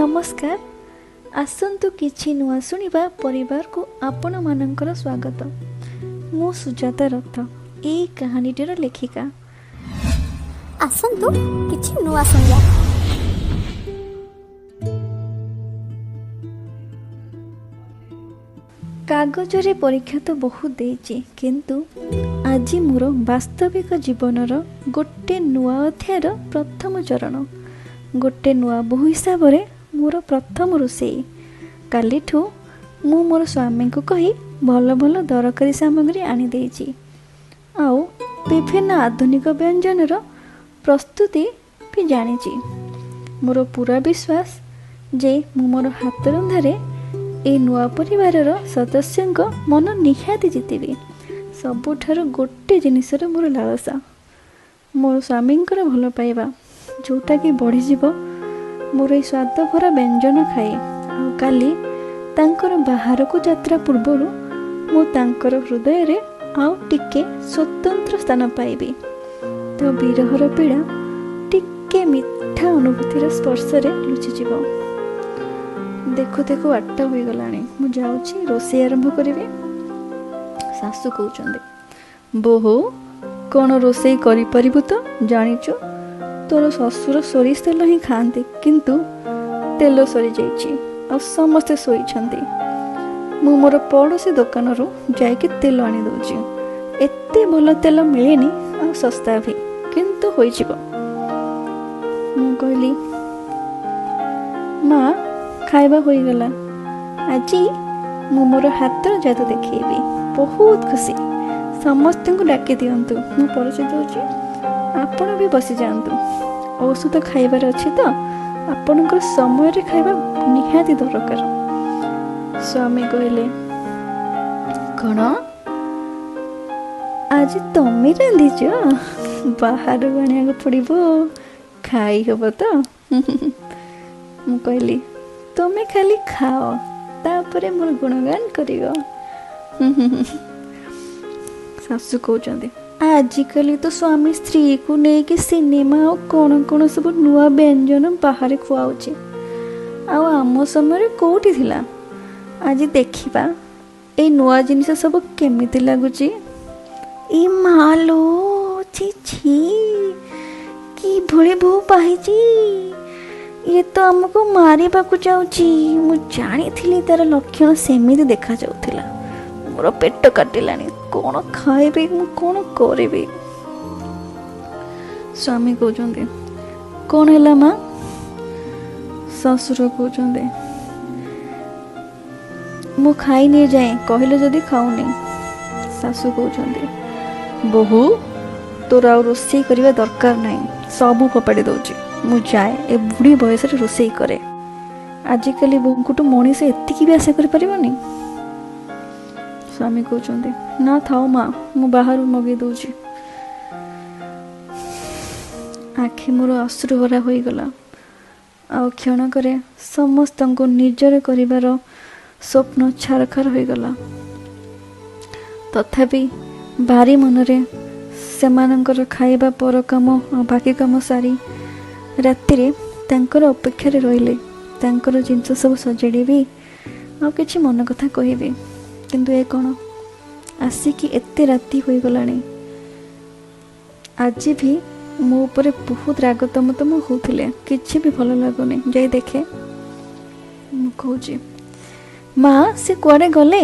नमस्कार। आसंतु किछि नुआ शुणिबा परिवार को आपण मानकर स्वागत। मु सुजाता रथ ए कहानीटीर लेखिका। आसंतु किछि नुआ शुणिबा। कागजरे परीक्षा तो बहुत देछि, किंतु आज मोर वास्तविक जीवनर गोटे नुआ अध्यायर प्रथम चरण, गोटे नुआ बहु हिसाब रे मोर प्रथम रोषेई। कालीठू मु मोर स्वामी को कही भल भल दरकारी सामग्री आनी देछि, आउ विभिन्न आधुनिक व्यंजनर प्रस्तुति भी जानिछि। मोर पूरा विश्वास जे मु मोर हाथ रंधारे ए नुआ परिवारर सदस्यंक मन निहाती जितिबी। सबुठारु गोटे जिनिसर मोर लालसा, मोर स्वामींकर भल पाइबा, जोटा कि बढ़ी जीव मोर ए स्वाद भरा व्यंजन खाए। आ काली तांकर बाहर को यात्रा पूर्वरु मु तांकर हृदय रे आउ टिके स्वतंत्र स्थान पाइबी। तो विरहर पीड़ा टिके मिठा अनुभूतिर स्पर्श रे लुचि जीव। देखु देखु 8टा हो गलानी, मु जाउची रोषेई आरंभ करिवे। सासू कहउचंदी, बोहू कौन रोषेई करि परिबु तो जानिचु? तोर ससुर सोरिष तेल ही खाती, किंतु तेल सरी जाइछि और समस्ते शोइछंती। मु मोर पड़ोसी दुकान जाइके तेल आनी दउछि। एते भल तेल मिलेनी और सस्ता भी, किंतु होई जिवो। मु कहली, माँ खाइबा होई गला, आज मु मोर हाथर जादू देखैबी। बहुत खुशी, समस्त को डाकी दियंतु। मु परिचय दउछि, आपण भी बसी जातु। औषध खाइबार अच्छी तो आपणकर समय रे खाइबा निहाती दरकार। स्वामी कहले, कौन आज तमे रांधिच? बाहर आनिया पड़ो, खाई हब तो? मु कहली, तमे खाली खाओ, तापरे मोर गुणगान करियो। सासू कहउचंदी, आजिकली तो स्वामी स्त्री को लेकिन सिनेमा और कौन कौन सब नुआ व्यंजन बाहर खुआउचे। आम समय कोठी थिला? आज देखिबा ए नुआ जिनिस सब केमिति लागुची। ई मालो छी छी, कि भले बो पाहिची। ये तो हमको मारिबा को जाउची। मु जानी थिली तार लक्षण सेमिति देखा जाउथिला। मोर पेट काटिलानी, कौन खाइबे मु कौन करिबे। स्वामी कहउचंदी, कौन हैला माँ? ससुर कहउचंदी, मु खाई नहीं जाए, कहले जदि खाऊनी। सासू कहउचंदी, बहु तोर आ रोषेई करिबा दरकार नहीं, सबू फोपाड़ी दउची। मु जाए ए बुढ़ी बयस रे रोषेई करे। आजिकली बहुकुटु मनीष एतिकी भी आशा करि परिबनी। स्वामी कहउचंदी, ना थाओ माँ, मु बाहर मगे दउची। आखि मोर अश्रु भरा होई गला। आ क्षण करे समस्त को निजर करिवार स्वप्न छारखार होई गला। तथापि भारी मनरे सेमानंकर खाइबा पर काम और बाकी काम सारी रातिरे तांकर अपेक्षा रहिले। तांकर जिनस सब सजेड़ेबी आ किछि मन कथा कहबी, किंतु ए कौन आसिकी एते राति होई गलानी। आज भी मो ऊपर बहुत राग तम होउथिले, किछि भी भल लागुनी। जाई देखे, मु कहूची, माँ से कुआडे गले?